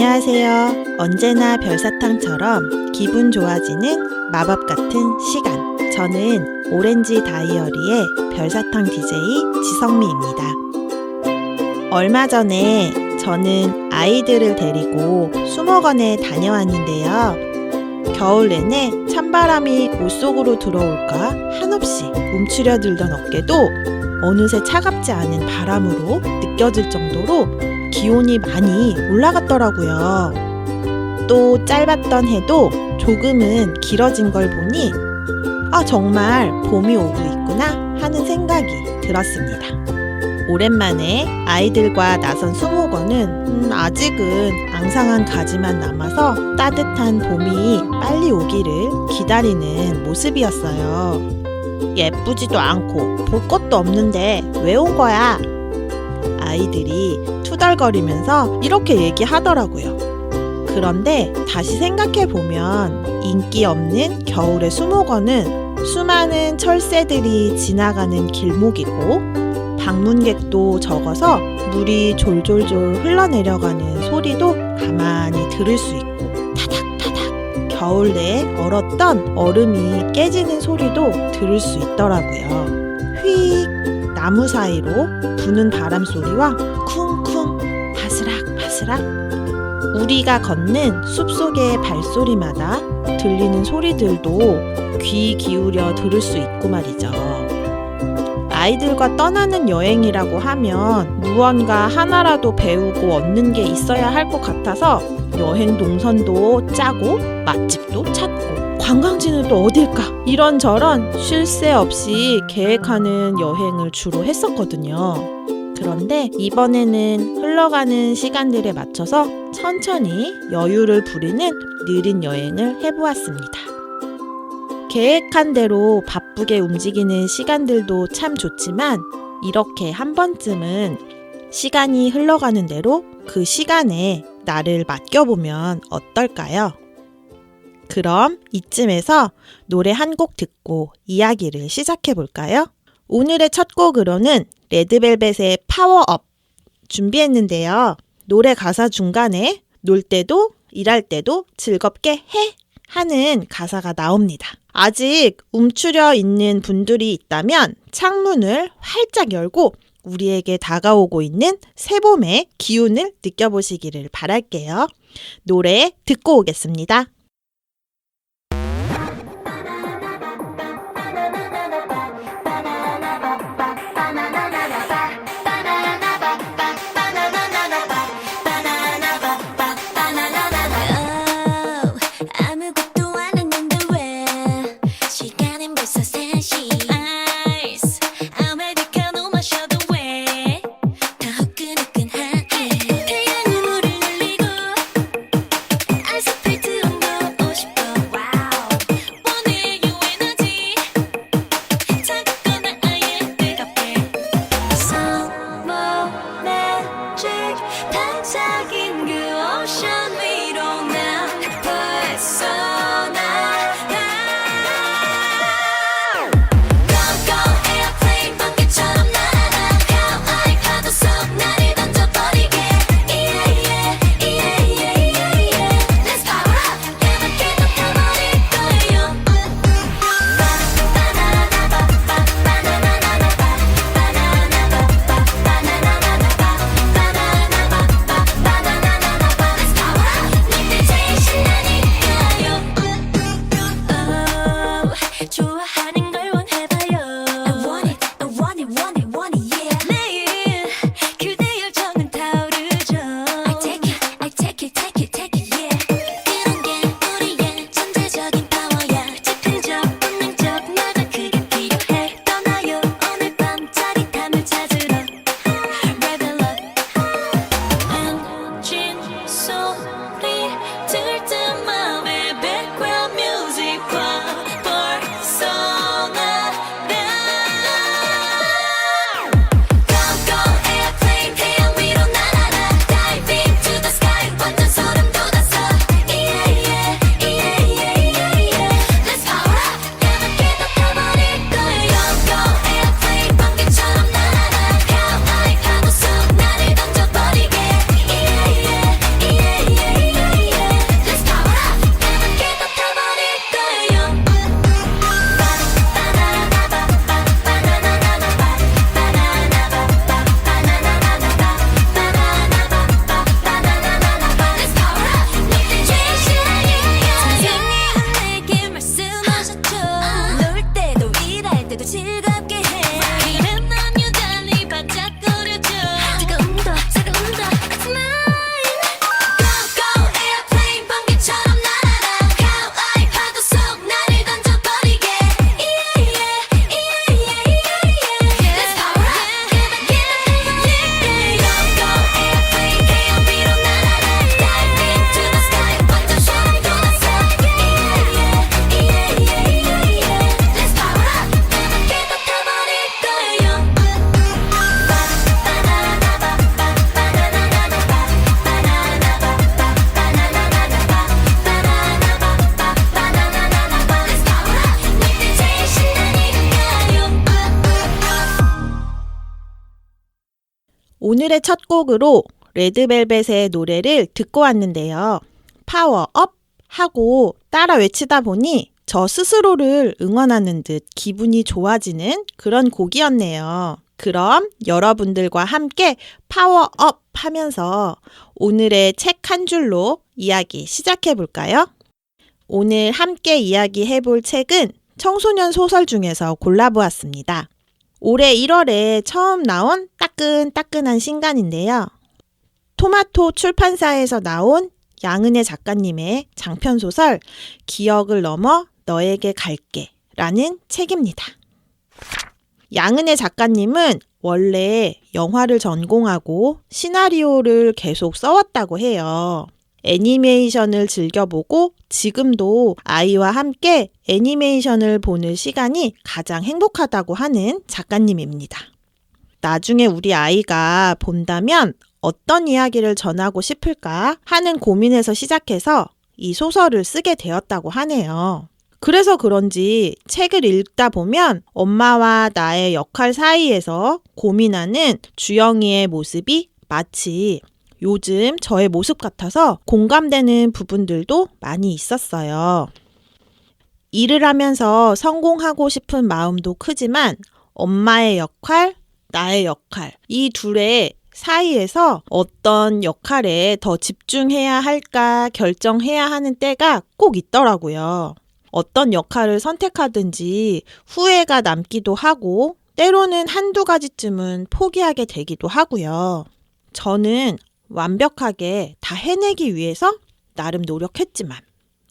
안녕하세요. 언제나 별사탕처럼 기분 좋아지는 마법 같은 시간. 저는 오렌지 다이어리의 별사탕 DJ 지성미입니다. 얼마 전에 저는 아이들을 데리고 수목원에 다녀왔는데요. 겨울 내내 찬바람이 옷 속으로 들어올까 한없이 움츠려들던 어깨도 어느새 차갑지 않은 바람으로 느껴질 정도로 기온이 많이 올라갔더라고요. 또 짧았던 해도 조금은 길어진 걸 보니 정말 봄이 오고 있구나 하는 생각이 들었습니다. 오랜만에 아이들과 나선 수목원은 아직은 앙상한 가지만 남아서 따뜻한 봄이 빨리 오기를 기다리는 모습이었어요. 예쁘지도 않고 볼 것도 없는데 왜 온 거야? 아이들이 투덜거리면서 이렇게 얘기하더라고요. 그런데 다시 생각해보면 인기 없는 겨울의 수목원은 수많은 철새들이 지나가는 길목이고 방문객도 적어서 물이 졸졸졸 흘러내려가는 소리도 가만히 들을 수 있고 타닥타닥 겨울 내에 얼었던 얼음이 깨지는 소리도 들을 수 있더라고요. 휙 나무 사이로 부는 바람 소리와 쿵쿵 바스락바스락 우리가 걷는 숲속의 발소리마다 들리는 소리들도 귀 기울여 들을 수 있고 말이죠. 아이들과 떠나는 여행이라고 하면 무언가 하나라도 배우고 얻는 게 있어야 할 것 같아서 여행 동선도 짜고 맛집도 찾고 관광지는 또 어딜까 이런저런 쉴 새 없이 계획하는 여행을 주로 했었거든요. 그런데 이번에는 흘러가는 시간들에 맞춰서 천천히 여유를 부리는 느린 여행을 해보았습니다. 계획한 대로 바쁘게 움직이는 시간들도 참 좋지만 이렇게 한 번쯤은 시간이 흘러가는 대로 그 시간에 나를 맡겨보면 어떨까요? 그럼 이쯤에서 노래 한 곡 듣고 이야기를 시작해볼까요? 오늘의 첫 곡으로는 레드벨벳의 파워업 준비했는데요. 노래 가사 중간에 놀 때도 일할 때도 즐겁게 해 하는 가사가 나옵니다. 아직 움츠려 있는 분들이 있다면 창문을 활짝 열고 우리에게 다가오고 있는 새봄의 기운을 느껴보시기를 바랄게요. 노래 듣고 오겠습니다. 태양은 물을 날리고 아스팔트 온도 오늘의 첫 곡으로 레드벨벳의 노래를 듣고 왔는데요. 파워업 하고 따라 외치다 보니 저 스스로를 응원하는 듯 기분이 좋아지는 그런 곡이었네요. 그럼 여러분들과 함께 파워업 하면서 오늘의 책 한 줄로 이야기 시작해 볼까요? 오늘 함께 이야기해 볼 책은 청소년 소설 중에서 골라보았습니다. 올해 1월에 처음 나온 따끈따끈한 신간인데요. 토마토 출판사에서 나온 양은혜 작가님의 장편소설 기억을 넘어 너에게 갈게 라는 책입니다. 양은혜 작가님은 원래 영화를 전공하고 시나리오를 계속 써왔다고 해요. 애니메이션을 즐겨보고 지금도 아이와 함께 애니메이션을 보는 시간이 가장 행복하다고 하는 작가님입니다. 나중에 우리 아이가 본다면 어떤 이야기를 전하고 싶을까 하는 고민에서 시작해서 이 소설을 쓰게 되었다고 하네요. 그래서 그런지 책을 읽다 보면 엄마와 나의 역할 사이에서 고민하는 주영이의 모습이 마치 요즘 저의 모습 같아서 공감되는 부분들도 많이 있었어요. 일을 하면서 성공하고 싶은 마음도 크지만 엄마의 역할, 나의 역할, 이 둘의 사이에서 어떤 역할에 더 집중해야 할까 결정해야 하는 때가 꼭 있더라고요. 어떤 역할을 선택하든지 후회가 남기도 하고 때로는 한두 가지쯤은 포기하게 되기도 하고요. 저는 완벽하게 다 해내기 위해서 나름 노력했지만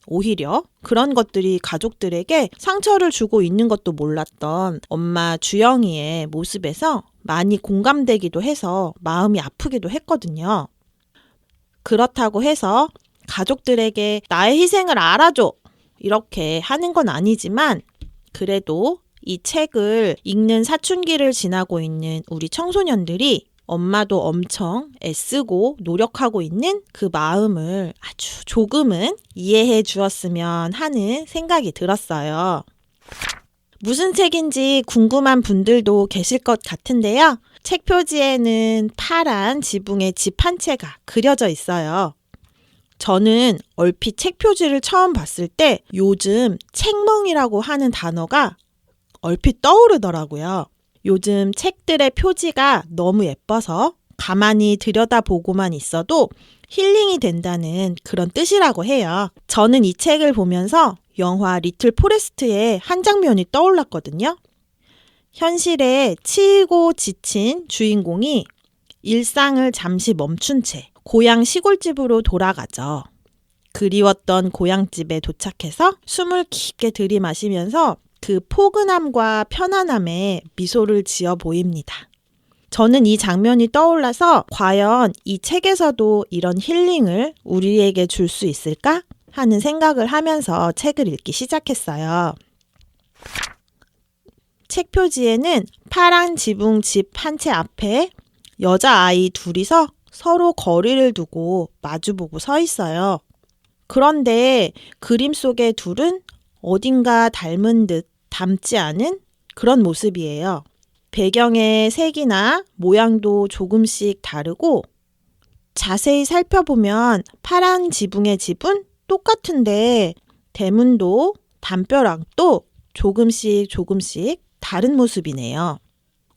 오히려 그런 것들이 가족들에게 상처를 주고 있는 것도 몰랐던 엄마 주영이의 모습에서 많이 공감되기도 해서 마음이 아프기도 했거든요. 그렇다고 해서 가족들에게 나의 희생을 알아줘 이렇게 하는 건 아니지만 그래도 이 책을 읽는 사춘기를 지나고 있는 우리 청소년들이 엄마도 엄청 애쓰고 노력하고 있는 그 마음을 아주 조금은 이해해 주었으면 하는 생각이 들었어요. 무슨 책인지 궁금한 분들도 계실 것 같은데요. 책 표지에는 파란 지붕의 집 한 채가 그려져 있어요. 저는 얼핏 책 표지를 처음 봤을 때 요즘 책멍이라고 하는 단어가 얼핏 떠오르더라고요. 요즘 책들의 표지가 너무 예뻐서 가만히 들여다보고만 있어도 힐링이 된다는 그런 뜻이라고 해요. 저는 이 책을 보면서 영화 리틀 포레스트의 한 장면이 떠올랐거든요. 현실에 치이고 지친 주인공이 일상을 잠시 멈춘 채 고향 시골집으로 돌아가죠. 그리웠던 고향집에 도착해서 숨을 깊게 들이마시면서 그 포근함과 편안함에 미소를 지어 보입니다. 저는 이 장면이 떠올라서 과연 이 책에서도 이런 힐링을 우리에게 줄 수 있을까 하는 생각을 하면서 책을 읽기 시작했어요. 책 표지에는 파란 지붕 집 한 채 앞에 여자아이 둘이서 서로 거리를 두고 마주보고 서 있어요. 그런데 그림 속의 둘은 어딘가 닮은 듯 닮지 않은 그런 모습이에요. 배경의 색이나 모양도 조금씩 다르고 자세히 살펴보면 파란 지붕의 집은 똑같은데 대문도 담벼락도 조금씩 다른 모습이네요.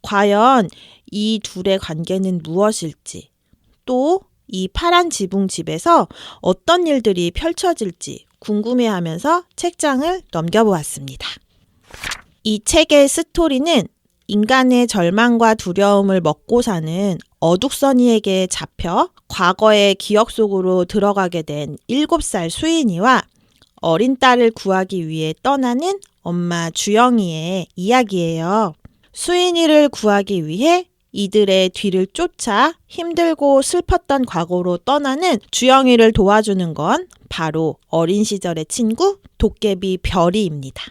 과연 이 둘의 관계는 무엇일지 또 이 파란 지붕 집에서 어떤 일들이 펼쳐질지 궁금해하면서 책장을 넘겨보았습니다. 이 책의 스토리는 인간의 절망과 두려움을 먹고 사는 어둑선이에게 잡혀 과거의 기억 속으로 들어가게 된 7살 수인이와 어린 딸을 구하기 위해 떠나는 엄마 주영이의 이야기예요. 수인이를 구하기 위해 이들의 뒤를 쫓아 힘들고 슬펐던 과거로 떠나는 주영이를 도와주는 건 바로 어린 시절의 친구 도깨비 별이입니다.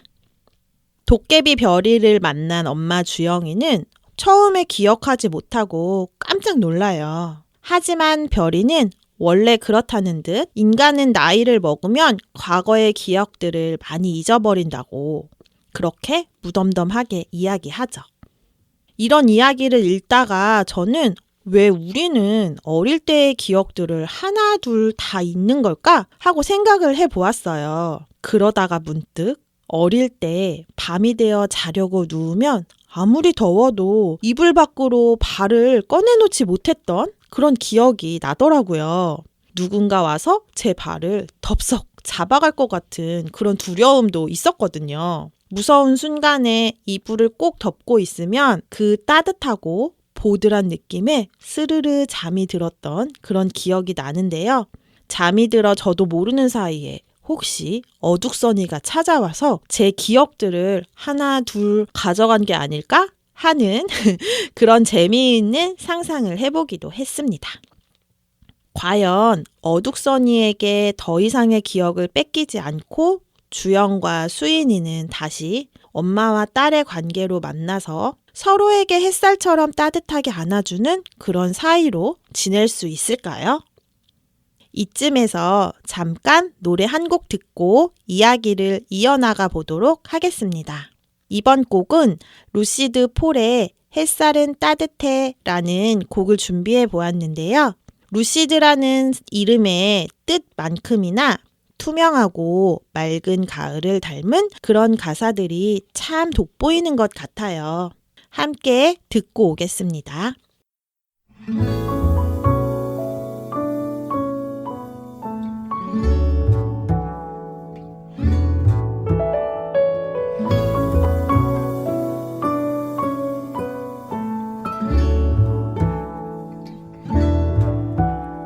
도깨비 별이를 만난 엄마 주영이는 처음에 기억하지 못하고 깜짝 놀라요. 하지만 별이는 원래 그렇다는 듯 인간은 나이를 먹으면 과거의 기억들을 많이 잊어버린다고 그렇게 무덤덤하게 이야기하죠. 이런 이야기를 읽다가 저는 왜 우리는 어릴 때의 기억들을 하나, 둘 다 잊는 걸까? 하고 생각을 해보았어요. 그러다가 문득 어릴 때 밤이 되어 자려고 누우면 아무리 더워도 이불 밖으로 발을 꺼내놓지 못했던 그런 기억이 나더라고요. 누군가 와서 제 발을 덥석 잡아갈 것 같은 그런 두려움도 있었거든요. 무서운 순간에 이불을 꼭 덮고 있으면 그 따뜻하고 보드란 느낌에 스르르 잠이 들었던 그런 기억이 나는데요. 잠이 들어 저도 모르는 사이에 혹시 어둑선이가 찾아와서 제 기억들을 하나 둘 가져간 게 아닐까 하는 그런 재미있는 상상을 해보기도 했습니다. 과연 어둑선이에게 더 이상의 기억을 뺏기지 않고 주영과 수인이는 다시 엄마와 딸의 관계로 만나서 서로에게 햇살처럼 따뜻하게 안아주는 그런 사이로 지낼 수 있을까요? 이쯤에서 잠깐 노래 한 곡 듣고 이야기를 이어나가 보도록 하겠습니다. 이번 곡은 루시드 폴의 햇살은 따뜻해 라는 곡을 준비해 보았는데요. 루시드라는 이름의 뜻만큼이나 투명하고 맑은 가을을 닮은 그런 가사들이 참 돋보이는 것 같아요. 함께 듣고 오겠습니다.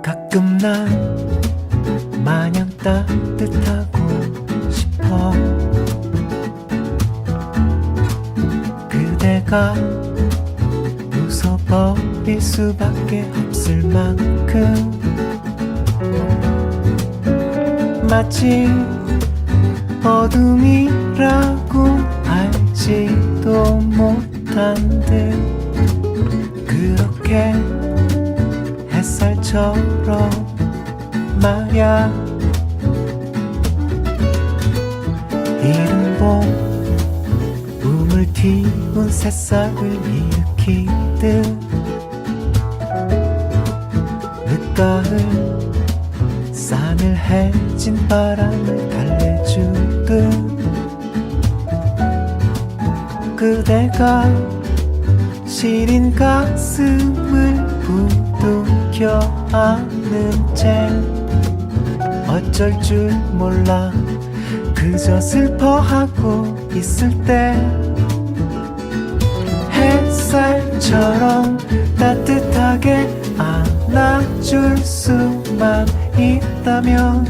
가끔 난 마냥 따뜻하고 싶어. 그대가 웃어버릴 수밖에 없을 만큼 마치 어둠이라고 알지도 못한 듯 그렇게 햇살처럼 말야. 이른 봄 우물 튀운 새싹을 일으키듯 늦가을 싸늘해진 바람을 달래주듯 그대가 시린 가슴을 부둥켜 안은 채 어쩔 줄 몰라 그저 슬퍼하고 있을 때 햇살처럼 따뜻하게 안아줄 수만 있다면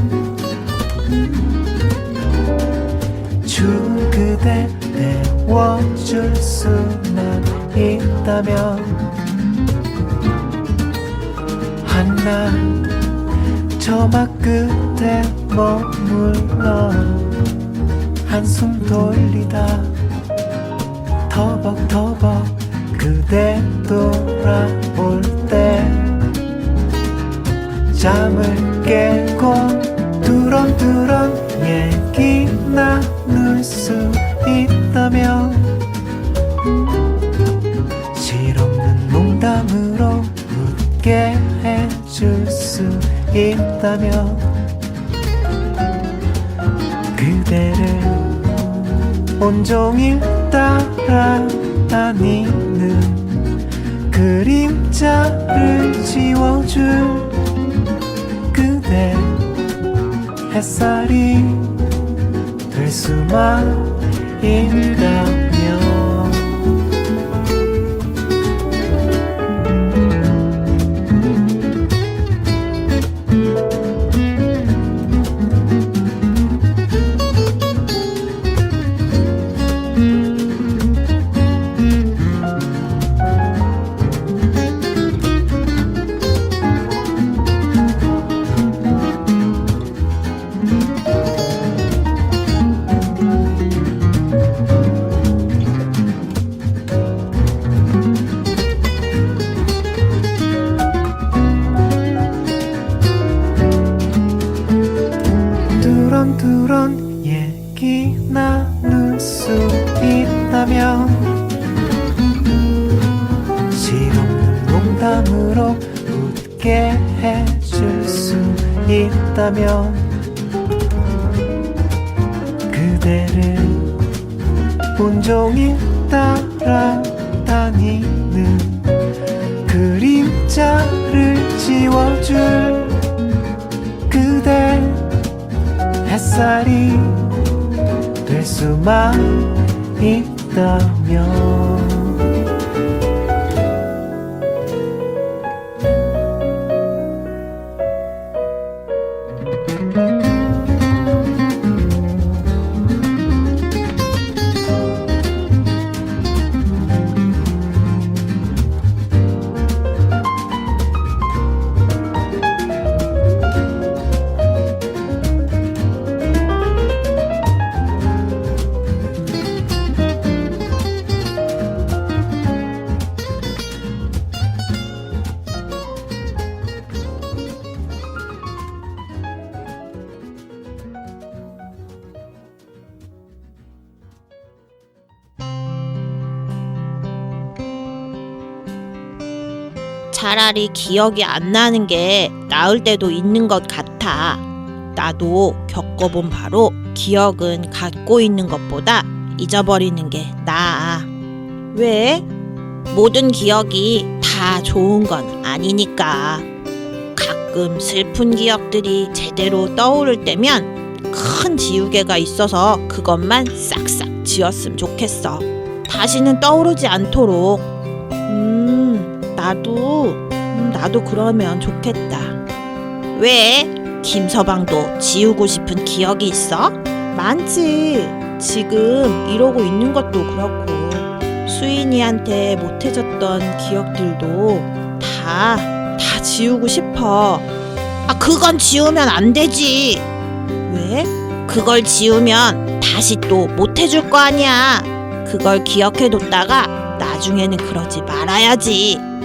추운 그대 데워줄 수만 있다면 한낮 저막 끝에 머물러 한숨 돌리다 터벅터벅 그대 돌아올 때 잠을 깨고 두런두런 얘기 나눌 수 있다면 실없는 농담으로 웃게 해줄 수 있다면 그대를 온종일 따라다니는 그림자를 지워줄 그대 햇살이 될 수만 있다면 있다면 그대를 온종일 따라다니는 그림자를 지워줄 그대 햇살이 될 수만 있다면 차라리 기억이 안 나는 게 나을 때도 있는 것 같아. 나도 겪어본 바로 기억은 갖고 있는 것보다 잊어버리는 게 나아. 왜? 모든 기억이 다 좋은 건 아니니까. 가끔 슬픈 기억들이 제대로 떠오를 때면 큰 지우개가 있어서 그것만 싹싹 지웠으면 좋겠어. 다시는 떠오르지 않도록. 나도 그러면 좋겠다. 왜? 김서방도 지우고 싶은 기억이 있어? 많지. 지금 이러고 있는 것도 그렇고 수인이한테 못해줬던 기억들도 다 지우고 싶어. 그건 지우면 안 되지. 왜? 그걸 지우면 다시 또 못해줄 거 아니야. 그걸 기억해뒀다가 나중에는 그러지 말아야지.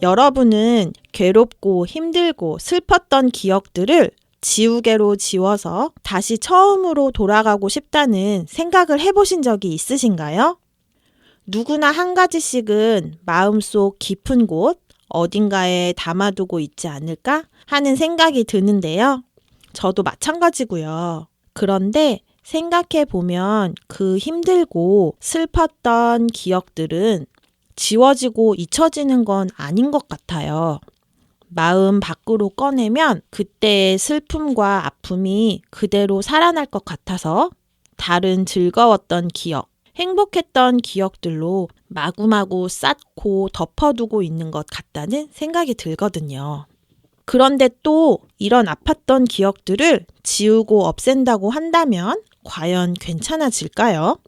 여러분은 괴롭고 힘들고 슬펐던 기억들을 지우개로 지워서 다시 처음으로 돌아가고 싶다는 생각을 해보신 적이 있으신가요? 누구나 한 가지씩은 마음속 깊은 곳 어딘가에 담아두고 있지 않을까 하는 생각이 드는데요. 저도 마찬가지고요. 그런데 생각해보면 그 힘들고 슬펐던 기억들은 지워지고 잊혀지는 건 아닌 것 같아요. 마음 밖으로 꺼내면 그때의 슬픔과 아픔이 그대로 살아날 것 같아서 다른 즐거웠던 기억, 행복했던 기억들로 마구마구 쌓고 덮어두고 있는 것 같다는 생각이 들거든요. 그런데 또 이런 아팠던 기억들을 지우고 없앤다고 한다면 과연 괜찮아질까요?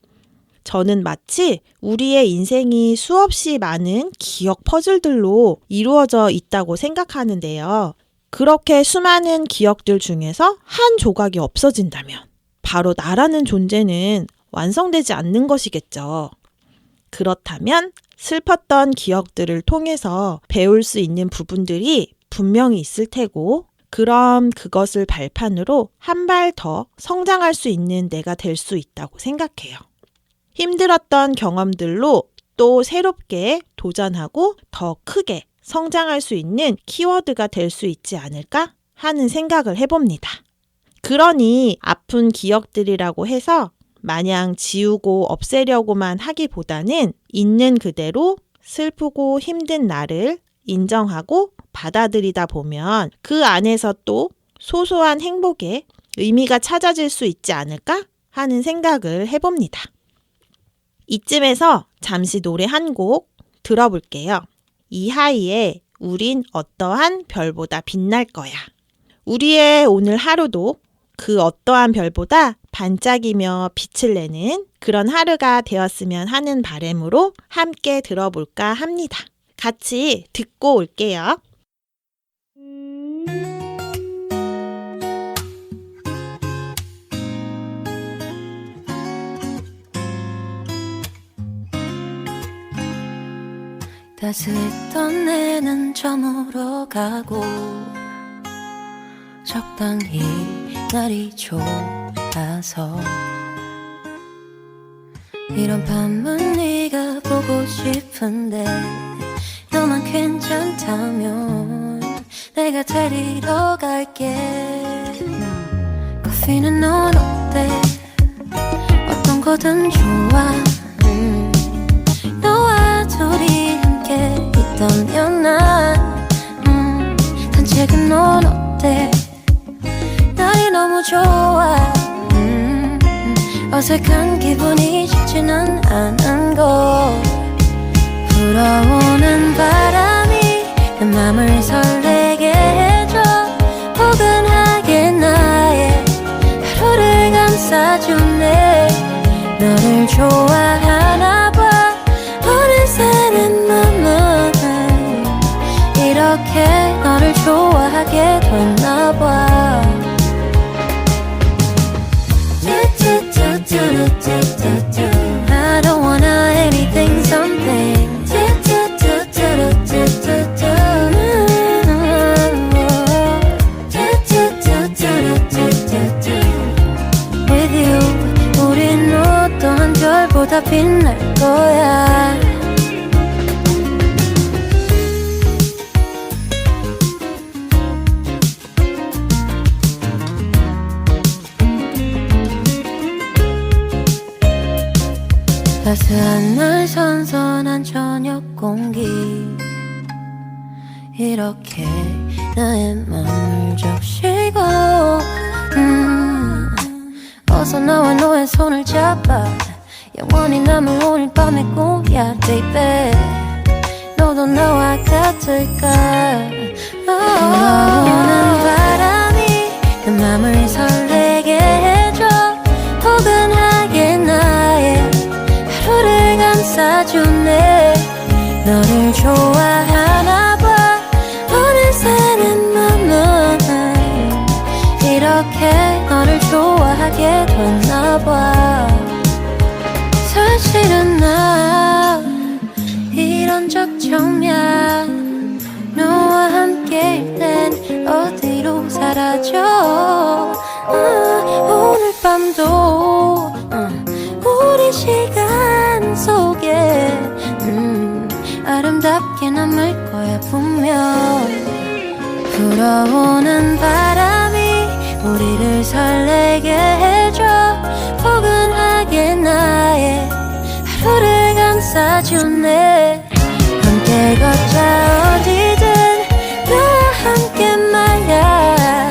저는 마치 우리의 인생이 수없이 많은 기억 퍼즐들로 이루어져 있다고 생각하는데요. 그렇게 수많은 기억들 중에서 한 조각이 없어진다면 바로 나라는 존재는 완성되지 않는 것이겠죠. 그렇다면 슬펐던 기억들을 통해서 배울 수 있는 부분들이 분명히 있을 테고, 그럼 그것을 발판으로 한 발 더 성장할 수 있는 내가 될 수 있다고 생각해요. 힘들었던 경험들로 또 새롭게 도전하고 더 크게 성장할 수 있는 키워드가 될 수 있지 않을까 하는 생각을 해봅니다. 그러니 아픈 기억들이라고 해서 마냥 지우고 없애려고만 하기보다는 있는 그대로 슬프고 힘든 나를 인정하고 받아들이다 보면 그 안에서 또 소소한 행복의 의미가 찾아질 수 있지 않을까 하는 생각을 해봅니다. 이쯤에서 잠시 노래 한 곡 들어볼게요. 이하이의 우린 어떠한 별보다 빛날 거야. 우리의 오늘 하루도 그 어떠한 별보다 반짝이며 빛을 내는 그런 하루가 되었으면 하는 바람으로 함께 들어볼까 합니다. 같이 듣고 올게요. 따스했던 내는 저물어 가고 적당히 날이 좋아서 이런 밤은 네가 보고 싶은데 너만 괜찮다면 내가 데리러 갈게. 커피는 넌 어때? 어떤 거든 좋아. 너와 둘이 함께 있다면 난 산책은 넌 어때? 날이 너무 좋아. 어색한 기분이 쉽지는 않은 걸. 불어오는 바람이 내 맘을 설레게 해줘. 포근하게 나의 하루를 감싸주네. 너를 좋아하나 봐. 어느새 내 맘은 이렇게 너를 좋아하게 됐나 봐. I don't wanna anything something. With you 우린 어떠한 별보다 빛날 거야. 따스한 날 선선한 저녁 공기 이렇게 나의 맘을 적시고 어서 나와 너의 손을 잡아. 영원히 남을 오늘 밤의 꿈이야 baby. 너도 나와 같을까. 불어오는 바람이 내 맘을 설레게 해줘. 포근하게 나의 하루를 감싸주네. 너를 좋아하나 봐. 어느새 내 맘은 이렇게 너를 좋아하게 됐나 봐. 사실은 나 이런 적 처음이야. 너와 함께일 땐 어디로 사라져. 오늘 밤도 우리 시간 속에 아름답게 남을 거야 분명. 불어오는 바람이 우리를 설레게 해줘. 포근하게 나의 하루를 감싸주네. 함께 걷자 어디든 나와 함께 말야.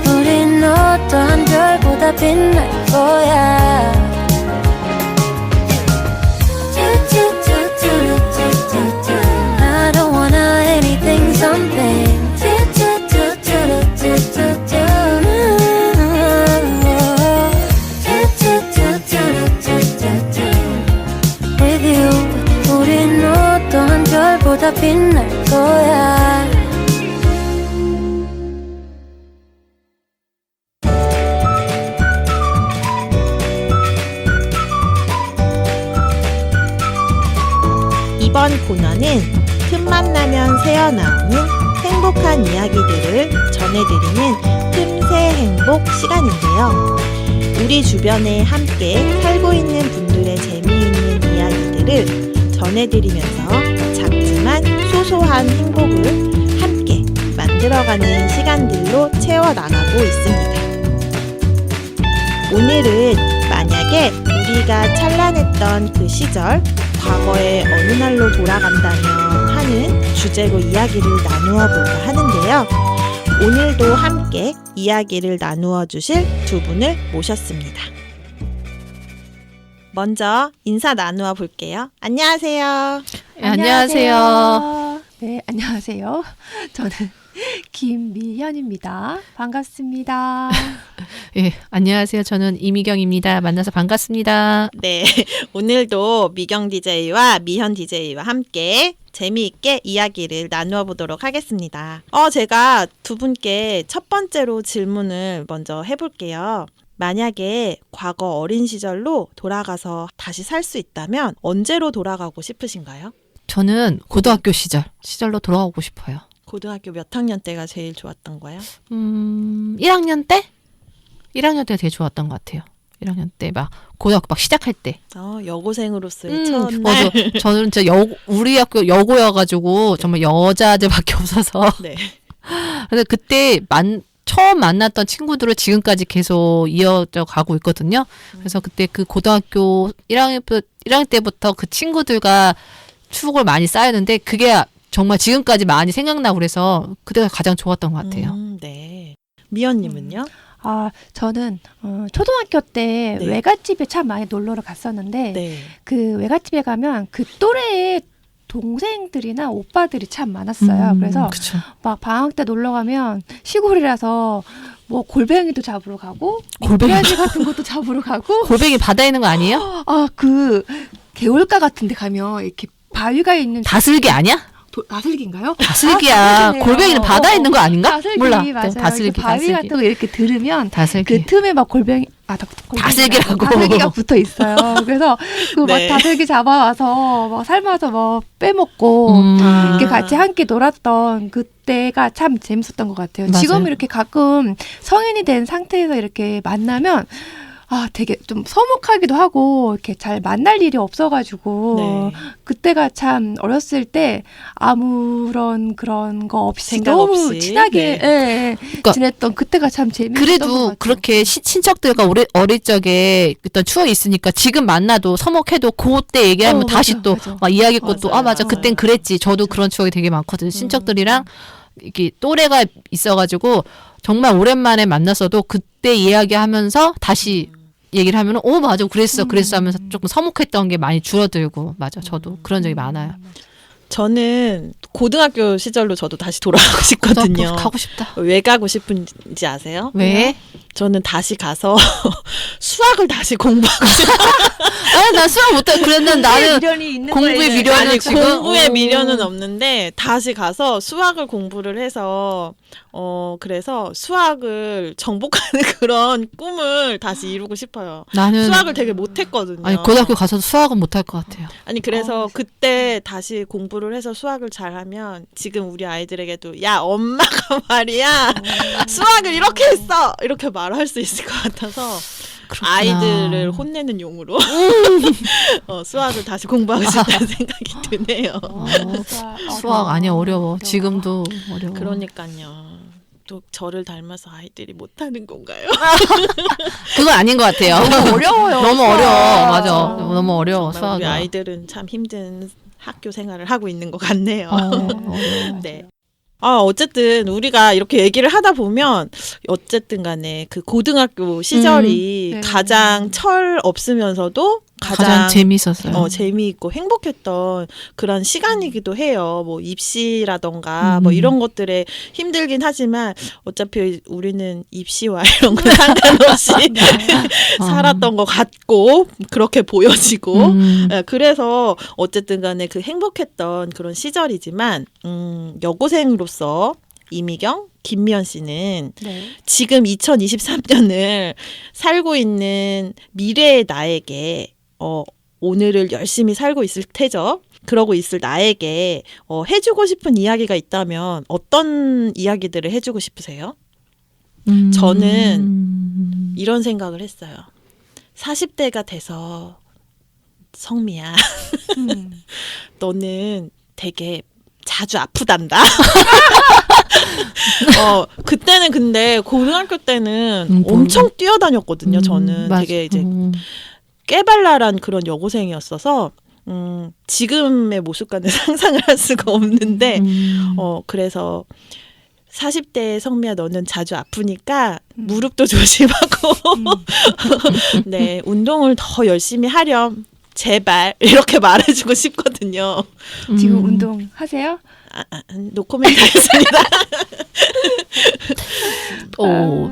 우린 어떠한 별보다 빛날 거야. I don't wanna anything something. With you 우린 어떠한 별보다 빛날 거야. 이번 코너는 틈만 나면 새어나오는 행복한 이야기들을 전해드리는 틈새 행복 시간인데요. 우리 주변에 함께 살고 있는 분들의 재미있는 이야기들을 전해드리면서 작지만 소소한 행복을 함께 만들어가는 시간들로 채워나가고 있습니다. 오늘은 만약에 우리가 찬란했던 그 시절, 과거의 어느 날로 돌아간다면 하는 주제로 이야기를 나누어 볼까 하는데요. 오늘도 함께 이야기를 나누어 주실 두 분을 모셨습니다. 먼저 인사 나누어 볼게요. 안녕하세요. 안녕하세요. 네, 안녕하세요. 저는 김미현입니다. 반갑습니다. 예, 안녕하세요. 저는 이미경입니다. 만나서 반갑습니다. 네, 오늘도 미경 DJ와 미현 DJ와 함께 재미있게 이야기를 나누어 보도록 하겠습니다. 제가 두 분께 첫 번째로 질문을 먼저 해볼게요. 만약에 과거 어린 시절로 돌아가서 다시 살 수 있다면 언제로 돌아가고 싶으신가요? 저는 고등학교 시절로 돌아가고 싶어요. 고등학교 몇 학년 때가 제일 좋았던 거예요? 1학년 때? 1학년 때가 되게 좋았던 것 같아요. 1학년 때 막 고등학교 막 시작할 때. 여고생으로서의 첫날. 맞아. 저는 진짜 우리 학교 여고여가지고 정말 여자들밖에 없어서. 네. 근데 그때 처음 만났던 친구들을 지금까지 계속 이어져 가고 있거든요. 그래서 그때 그 고등학교 1학년 때부터 그 친구들과 추억을 많이 쌓였는데 그게 정말 지금까지 많이 생각나고 그래서 그때가 가장 좋았던 것 같아요. 네. 미연님은요? 저는 초등학교 때 네. 외갓집에 참 많이 놀러를 갔었는데 네. 그 외갓집에 가면 그 또래의 동생들이나 오빠들이 참 많았어요. 그래서 그쵸. 막 방학 때 놀러 가면 시골이라서 뭐 골뱅이도 잡으러 가고 골뱅이. 미꾸라지 같은 것도 잡으러 가고 골뱅이 바다에 있는 거 아니에요? 그 개울가 같은 데 가면 이렇게 바위가 있는 다슬기 아니야? 다슬기인가요? 다슬기야. 그러네요. 골뱅이는 바다에 있는 거 아닌가? 다슬기 몰라. 맞아요. 다슬기, 그 바위 다슬기. 같은 거 이렇게 들으면 다슬기. 그 틈에 막 골뱅이 다슬기라고. 다슬기가 붙어 있어요. 그래서 그 막 네. 다슬기 잡아와서 막 삶아서 뭐 빼먹고 이렇게 같이 함께 놀았던 그때가 참 재밌었던 것 같아요. 맞아요. 지금 이렇게 가끔 성인이 된 상태에서 이렇게 만나면 되게 좀 서먹하기도 하고 이렇게 잘 만날 일이 없어가지고 네. 그때가 참 어렸을 때 아무런 그런 거 없이 생각 너무 없이. 친하게 네. 지냈던 그때가 참 재밌었던 것 그래도 같아요. 그렇게 친척들과 어릴 적에 어떤 추억이 있으니까 지금 만나도 서먹해도 그때 얘기하면 다시 맞아, 또 맞아. 막 이야기했고 또 맞아요. 맞아 그땐 그랬지. 저도 그런 추억이 되게 많거든요. 친척들이랑 이렇게 또래가 있어가지고 정말 오랜만에 만났어도 그때 이야기하면서 다시 얘기를 하면 맞아 그랬어 하면서 조금 서먹했던 게 많이 줄어들고 맞아 저도 그런 적이 많아요. 저는 고등학교 시절로 저도 다시 돌아가고 싶거든요. 고등학교 가고 싶다. 왜 가고 싶은지 아세요? 왜? 저는 다시 가서 수학을 다시 공부하고 싶어요. 난 수학 못해. 그랬는데 나는 미련이 있는 공부에 거예요. 미련은 아니, 지금 공부에 미련은 없는데 다시 가서 수학을 공부를 해서 그래서 수학을 정복하는 그런 꿈을 다시 이루고 싶어요. 나는 수학을 되게 못했거든요. 아니 고등학교 가서도 수학은 못할 것 같아요. 아니 그래서 그때 다시 공부를 해서 수학을 잘하면 지금 우리 아이들에게도 야 엄마가 말이야 수학을 이렇게 했어 이렇게 말할 수 있을 것 같아서 그렇구나. 아이들을 혼내는 용으로 수학을 다시 공부하고 싶다는 생각이 드네요. 수학 아니야 어려워. 지금도 어려워. 그러니까요. 또 저를 닮아서 아이들이 못하는 건가요? 그건 아닌 것 같아요. 너무 어려워요. 너무 수학. 어려워. 맞아. 너무 어려워 정말 우리 수학은. 아이들은 참 힘든 학교 생활을 하고 있는 것 같네요. 어려워. 네. 어쨌든 우리가 이렇게 얘기를 하다 보면 어쨌든 간에 그 고등학교 시절이 네. 가장 철 없으면서도 가장 재밌었어요. 재미있고 행복했던 그런 시간이기도 해요. 뭐 입시라던가 뭐 음. 이런 것들에 힘들긴 하지만 어차피 우리는 입시와 이런 거 상관없이 살았던 것 같고 그렇게 보여지고 그래서 어쨌든 간에 그 행복했던 그런 시절이지만 여고생으로서 이미경, 김미연 씨는 네. 지금 2023년을 살고 있는 미래의 나에게 오늘을 열심히 살고 있을 테죠. 그러고 있을 나에게 해주고 싶은 이야기가 있다면 어떤 이야기들을 해주고 싶으세요? 저는 이런 생각을 했어요. 40대가 돼서 성미야, 너는 되게 자주 아프단다. 그때는 근데 고등학교 때는 엄청 뛰어다녔거든요. 저는 맞아. 되게 이제 깨발랄한 그런 여고생이었어서 지금의 모습과는 상상을 할 수가 없는데 그래서 40대의 성미야 너는 자주 아프니까 무릎도 조심하고 네 운동을 더 열심히 하렴 제발 이렇게 말해주고 싶거든요. 지금 운동 하세요? 노코멘트 하겠습니다.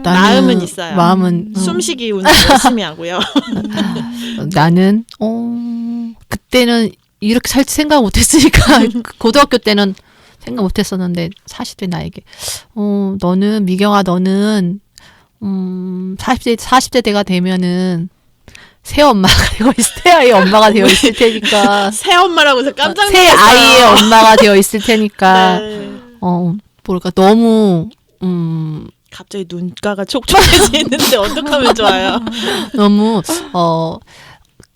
마음은 있어요. 마음은 숨쉬기 운동 열심히 하고요. 나는 그때는 이렇게 살 생각 못했으니까 고등학교 때는 생각 못했었는데 40대 나에게 너는 미경아 너는 40대 대가 되면은 새 엄마가 새 아이의 엄마가 되어 있을 테니까 새 엄마라고 해서 깜짝 새 놀랐어요. 아이의 엄마가 되어 있을 테니까 네. 뭐랄까 너무 갑자기 눈가가 촉촉해지는데 어떡하면 좋아요? 너무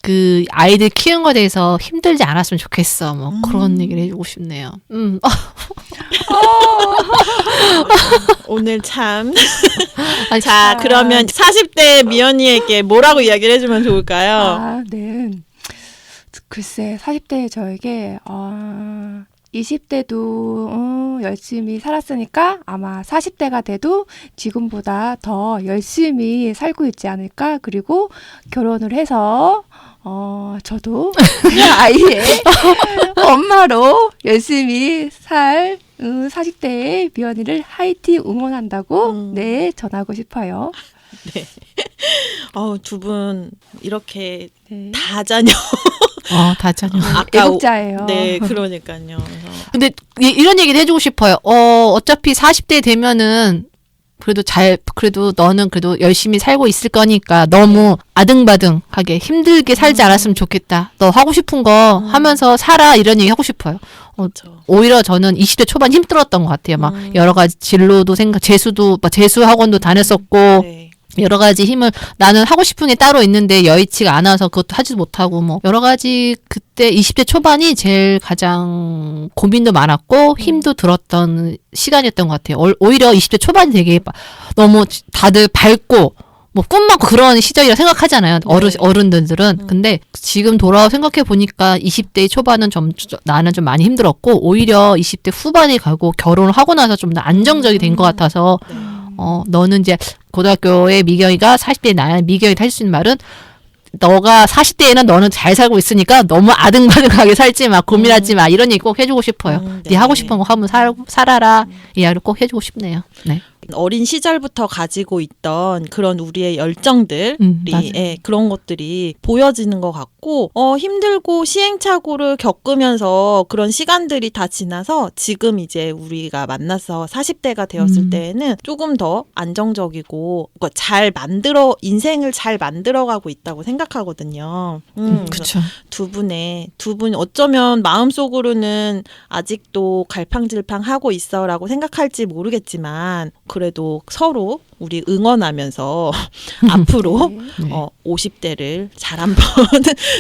그 아이들 키우는 거에 대해서 힘들지 않았으면 좋겠어. 뭐 그런 얘기를 해주고 싶네요. 오늘 참. 아니, 자, 그러면 40대 미연이에게 뭐라고 이야기를 해주면 좋을까요? 아, 네. 글쎄, 40대 저에게 20대도 열심히 살았으니까 아마 40대가 돼도 지금보다 더 열심히 살고 있지 않을까. 그리고 결혼을 해서 저도 아이의 엄마로 열심히 살 40대의 미연이를 화이팅 응원한다고 네 전하고 싶어요. 네. 두 분 이렇게 네. 다자녀. 다자녀. 아까 애국자예요. 네, 그러니까요. 그래서 근데 이런 얘기를 해주고 싶어요. 어차피 40대 되면은 그래도 너는 그래도 열심히 살고 있을 거니까 너무 아등바등하게 힘들게 살지 않았으면 좋겠다. 너 하고 싶은 거 하면서 살아. 이런 얘기 하고 싶어요. 그렇죠. 오히려 저는 20대 초반 힘들었던 것 같아요. 막 여러 가지 진로도 재수 학원도 다녔었고 네. 여러 가지 힘을 나는 하고 싶은 게 따로 있는데 여의치가 않아서 그것도 하지도 못하고 뭐 여러 가지 그때 20대 초반이 제일 가장 고민도 많았고 힘도 들었던 시간이었던 것 같아요. 오히려 20대 초반이 되게 너무 다들 밝고 뭐 꿈 많고 그런 시절이라 생각하잖아요. 어른들은. 근데 지금 돌아와 생각해 보니까 20대 초반은 나는 좀 많이 힘들었고 오히려 20대 후반에 가고 결혼을 하고 나서 좀 더 안정적이 된 것 같아서 너는 이제 고등학교에 미경이가 40대에 나는 미경이 할 수 있는 말은 너가 40대에는 너는 잘 살고 있으니까 너무 아등바등하게 살지 마, 고민하지 마 이런 얘기 꼭 해주고 싶어요. 네 하고 싶은 거 하면 살아라 이 이야기를 꼭 해주고 싶네요. 네. 어린 시절부터 가지고 있던 그런 우리의 열정들이 맞아요. 그런 것들이 보여지는 것 같고 힘들고 시행착오를 겪으면서 그런 시간들이 다 지나서 지금 이제 우리가 만나서 40대가 되었을 때에는 조금 더 안정적이고 인생을 잘 만들어가고 있다고 생각하거든요. 그렇죠. 두 분 어쩌면 마음속으로는 아직도 갈팡질팡하고 있어라고 생각할지 모르겠지만 그래도 서로 우리 응원하면서 앞으로 네. 50대를 잘 한번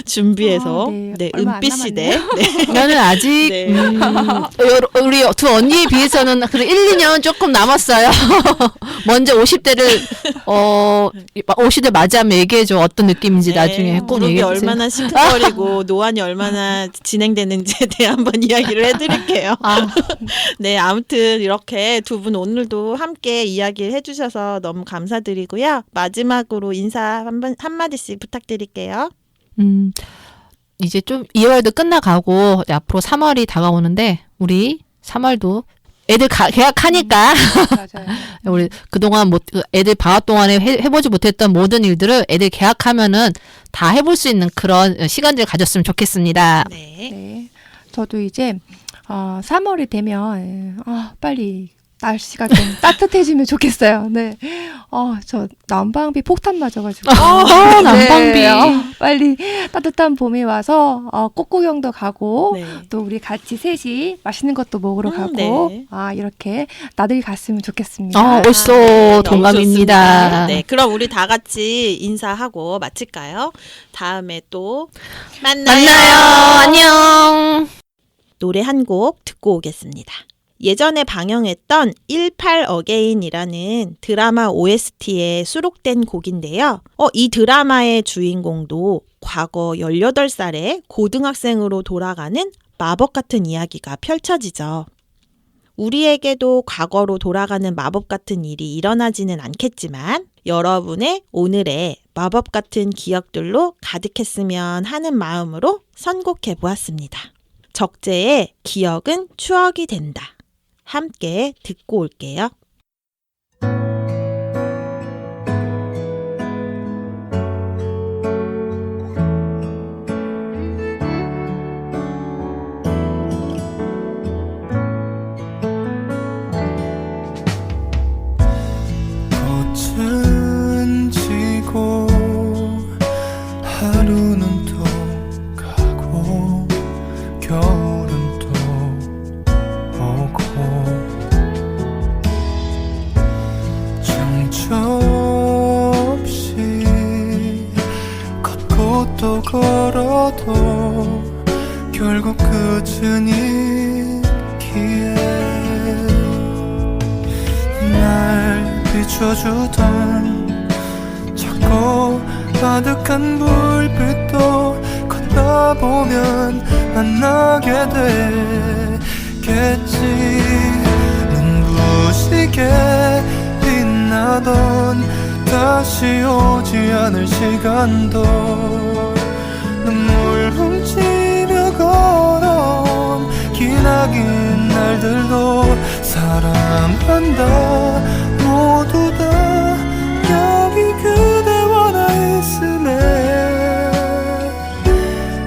준비해서 네. 얼마 안 은빛 시대 나는 아직 네. 우리 두 언니에 비해서는 그래 1, 2년 조금 남았어요. 먼저 50대를 50대 맞이하면 얘기해줘. 어떤 느낌인지 나중에 꼭 무릎이 얘기해주세요. 얼마나 시큰거리고 노안이 얼마나 진행되는지에 대해 한번 이야기를 해드릴게요. 네, 아무튼 이렇게 두 분 오늘도 함께 이야기를 해주셔서 너무 감사드리고요. 마지막으로 인사 한마디씩 부탁드릴게요. 이제 좀 2월도 끝나가고 앞으로 3월이 다가오는데 우리 3월도 애들 개학하니까 맞아요. 우리 그동안 애들 방학 동안에 해보지 못했던 모든 일들을 애들 개학하면은 다 해볼 수 있는 그런 시간들을 가졌으면 좋겠습니다. 네. 네. 저도 이제 3월이 되면 빨리 날씨가 좀 따뜻해지면 좋겠어요. 네. 저 난방비 폭탄 맞아가지고. 난방비. 빨리 따뜻한 봄이 와서 꽃구경도 가고 네. 또 우리 같이 셋이 맛있는 것도 먹으러 가고 네. 이렇게 나들이 갔으면 좋겠습니다. 벌써 너무 동감입니다. 좋습니다. 네, 그럼 우리 다 같이 인사하고 마칠까요? 다음에 또 만나요. 안녕. 노래 한 곡 듣고 오겠습니다. 예전에 방영했던 18 어게인이라는 드라마 OST에 수록된 곡인데요. 이 드라마의 주인공도 과거 18살의 고등학생으로 돌아가는 마법 같은 이야기가 펼쳐지죠. 우리에게도 과거로 돌아가는 마법 같은 일이 일어나지는 않겠지만 여러분의 오늘의 마법 같은 기억들로 가득했으면 하는 마음으로 선곡해 보았습니다. 적재의 기억은 추억이 된다. 함께 듣고 올게요. 꽃은 지고 하루는 또 가고 겨울은 또 오고 또 걸어도 결국 끝은 있기에 날 비춰주던 작고 아득한 불빛도 걷다 보면 만나게 되겠지. 눈부시게 빛나던 다시 오지 않을 시간도 눈물 훔치며 걸어온 기나긴 날들도 사랑한다 모두 다 여기 그대와 나 있음에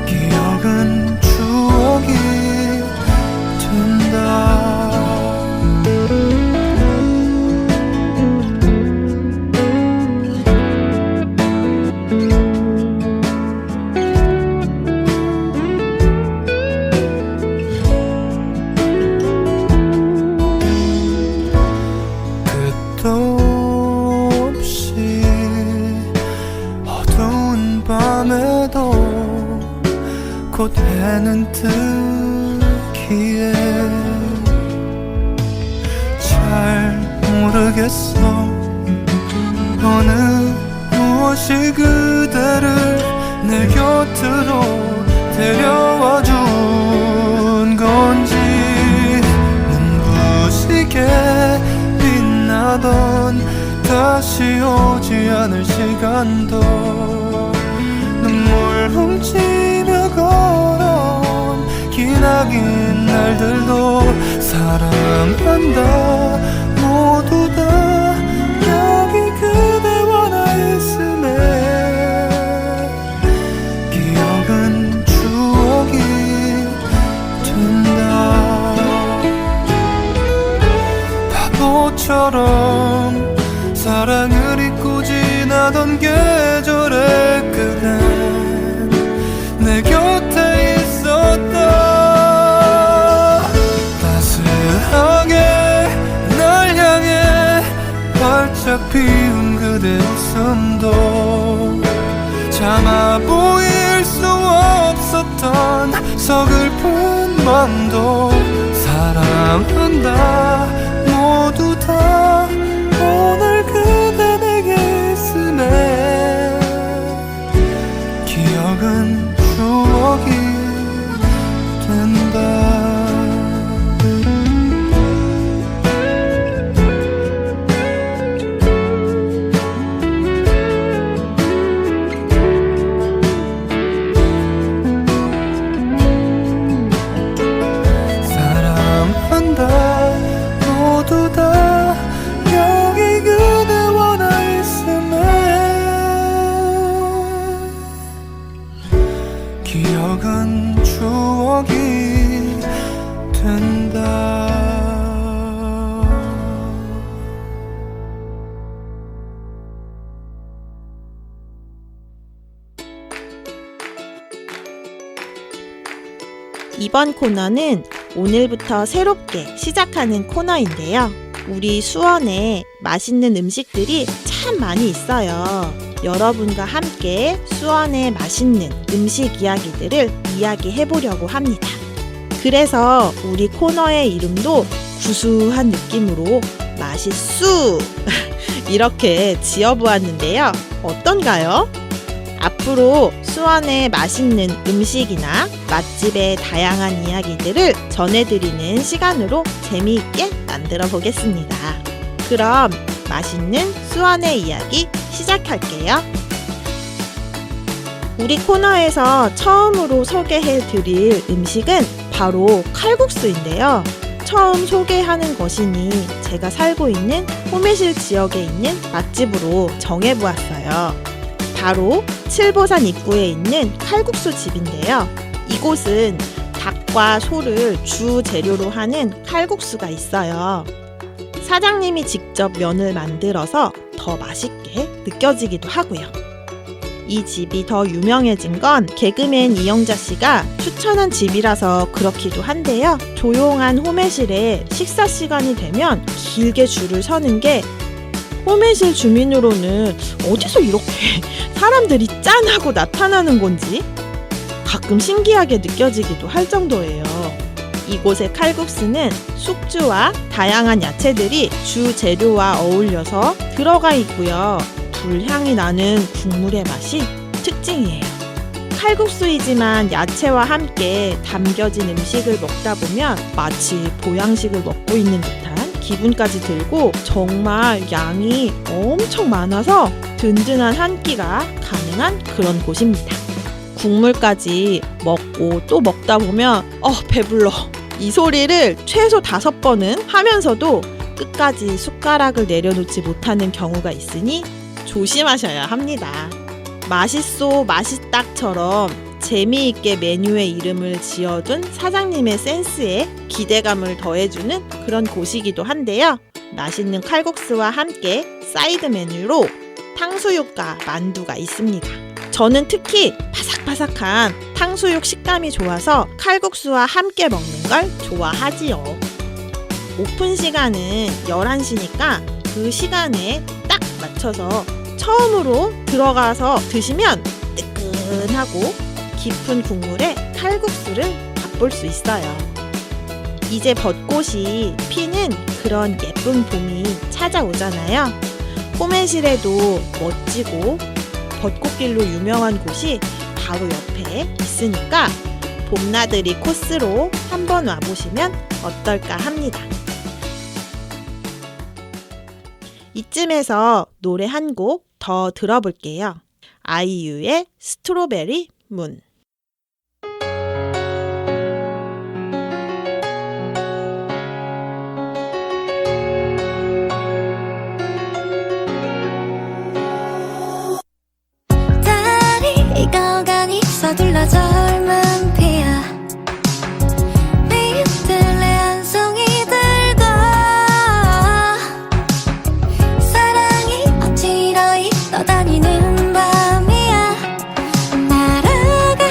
기억은 추억이 된다. 곧 해는 뜨기에 잘 모르겠어 어느 무엇이 그대를 내 곁으로 데려와 준 건지. 눈부시게 빛나던 다시 오지 않을 시간도 눈물 훔치며 걸어온 기나긴 날들도 사랑한다 모두 다 여기 그대와 나 있음에 기억은 추억이 된다. 바보처럼 사랑을 잊고 지나던 계절의 그댄 내 곁에 있었다. 따스하게 날 향해 활짝 피운 그대 웃음도 참아 보일 수 없었던 서글픈 맘도 사랑한다 모두 다 오늘 그대 내게 있음에 기억은 추억이 된다. 사랑한다 모두 다 여기 그대와 나 있음에 기억은 추억이 된다. 이번 코너는 오늘부터 새롭게 시작하는 코너인데요. 우리 수원에 맛있는 음식들이 참 많이 있어요. 여러분과 함께 수원의 맛있는 음식 이야기들을 이야기해보려고 합니다. 그래서 우리 코너의 이름도 구수한 느낌으로 맛있수 이렇게 지어보았는데요. 어떤가요? 앞으로 수원의 맛있는 음식이나 맛집의 다양한 이야기들을 전해드리는 시간으로 재미있게 만들어 보겠습니다. 그럼 맛있는 수원의 이야기 시작할게요. 우리 코너에서 처음으로 소개해드릴 음식은 바로 칼국수인데요. 처음 소개하는 것이니 제가 살고 있는 호미실 지역에 있는 맛집으로 정해보았어요. 바로 칠보산 입구에 있는 칼국수 집인데요. 이곳은 닭과 소를 주 재료로 하는 칼국수가 있어요. 사장님이 직접 면을 만들어서 더 맛있게 느껴지기도 하고요. 이 집이 더 유명해진 건 개그맨 이영자 씨가 추천한 집이라서 그렇기도 한데요. 조용한 호매실에 식사 시간이 되면 길게 줄을 서는 게 호매실 주민으로는 어디서 이렇게 사람들이 짠하고 나타나는 건지 가끔 신기하게 느껴지기도 할 정도예요. 이곳의 칼국수는 숙주와 다양한 야채들이 주 재료와 어울려서 들어가 있고요. 불향이 나는 국물의 맛이 특징이에요. 칼국수이지만 야채와 함께 담겨진 음식을 먹다 보면 마치 보양식을 먹고 있는 듯한 기분까지 들고 정말 양이 엄청 많아서 든든한 한 끼가 가능한 그런 곳입니다. 국물까지 먹고 또 먹다 보면 배불러 이 소리를 최소 5번은 하면서도 끝까지 숟가락을 내려놓지 못하는 경우가 있으니 조심하셔야 합니다. 맛있소 맛있딱처럼 재미있게 메뉴의 이름을 지어둔 사장님의 센스에 기대감을 더해주는 그런 곳이기도 한데요. 맛있는 칼국수와 함께 사이드 메뉴로 탕수육과 만두가 있습니다. 저는 특히 바삭바삭한 탕수육 식감이 좋아서 칼국수와 함께 먹는 걸 좋아하지요. 오픈 시간은 11시니까 그 시간에 딱 맞춰서 처음으로 들어가서 드시면 뜨끈하고 깊은 국물에 칼국수를 맛볼 수 있어요. 이제 벚꽃이 피는 그런 예쁜 봄이 찾아오잖아요. 호매실에도 멋지고 벚꽃길로 유명한 곳이 바로 옆에 있으니까 봄나들이 코스로 한번 와보시면 어떨까 합니다. 이쯤에서 노래 한 곡 더 들어볼게요. 아이유의 스트로베리 문. 달이 익어가니 서둘러 젊은 피야 빛들레 한 송이 들고 사랑이 어지러이 떠다니는 밤이야 날아가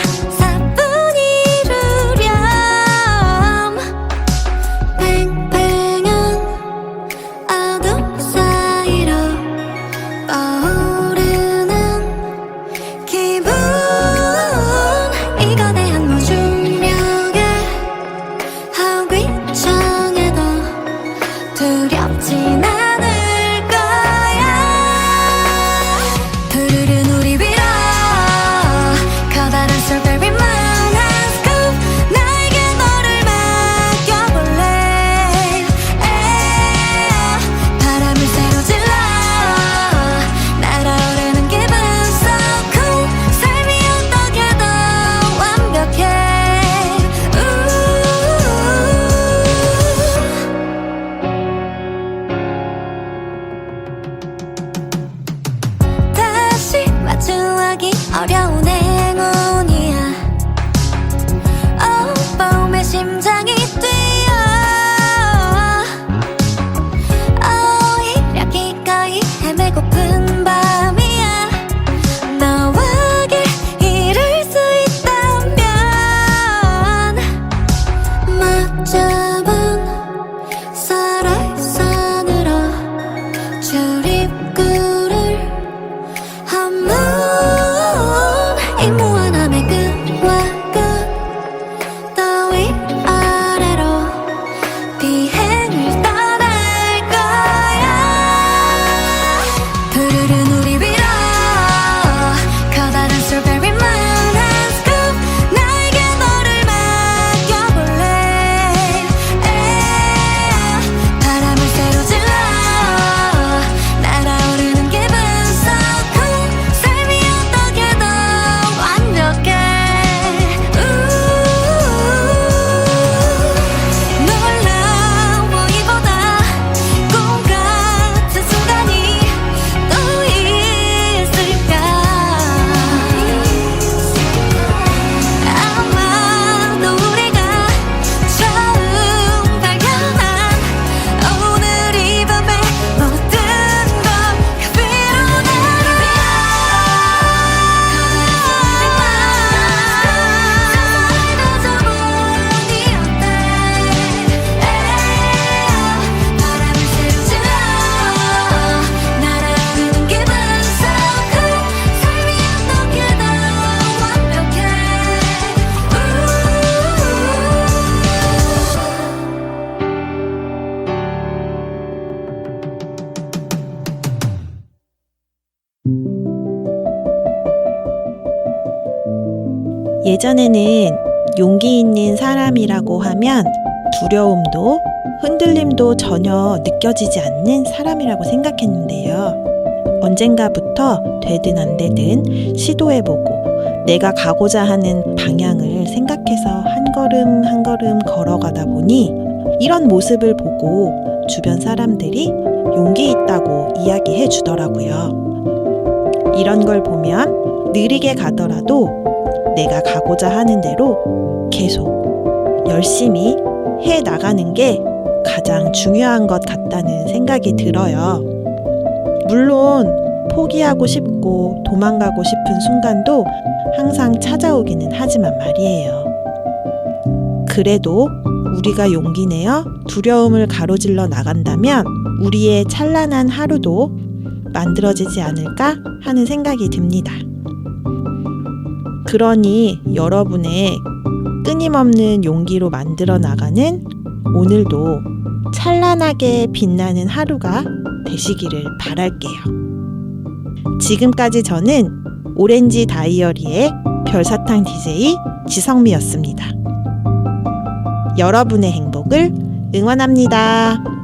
예전에는 용기 있는 사람이라고 하면 두려움도 흔들림도 전혀 느껴지지 않는 사람이라고 생각했는데요. 언젠가부터 되든 안 되든 시도해보고 내가 가고자 하는 방향을 생각해서 한 걸음 한 걸음 걸어가다 보니 이런 모습을 보고 주변 사람들이 용기 있다고 이야기해 주더라고요. 이런 걸 보면 느리게 가더라도 내가 가고자 하는 대로 계속 열심히 해 나가는 게 가장 중요한 것 같다는 생각이 들어요. 물론 포기하고 싶고 도망가고 싶은 순간도 항상 찾아오기는 하지만 말이에요. 그래도 우리가 용기 내어 두려움을 가로질러 나간다면 우리의 찬란한 하루도 만들어지지 않을까 하는 생각이 듭니다. 그러니 여러분의 끊임없는 용기로 만들어 나가는 오늘도 찬란하게 빛나는 하루가 되시기를 바랄게요. 지금까지 저는 오렌지 다이어리의 별사탕 DJ 지성미였습니다. 여러분의 행복을 응원합니다.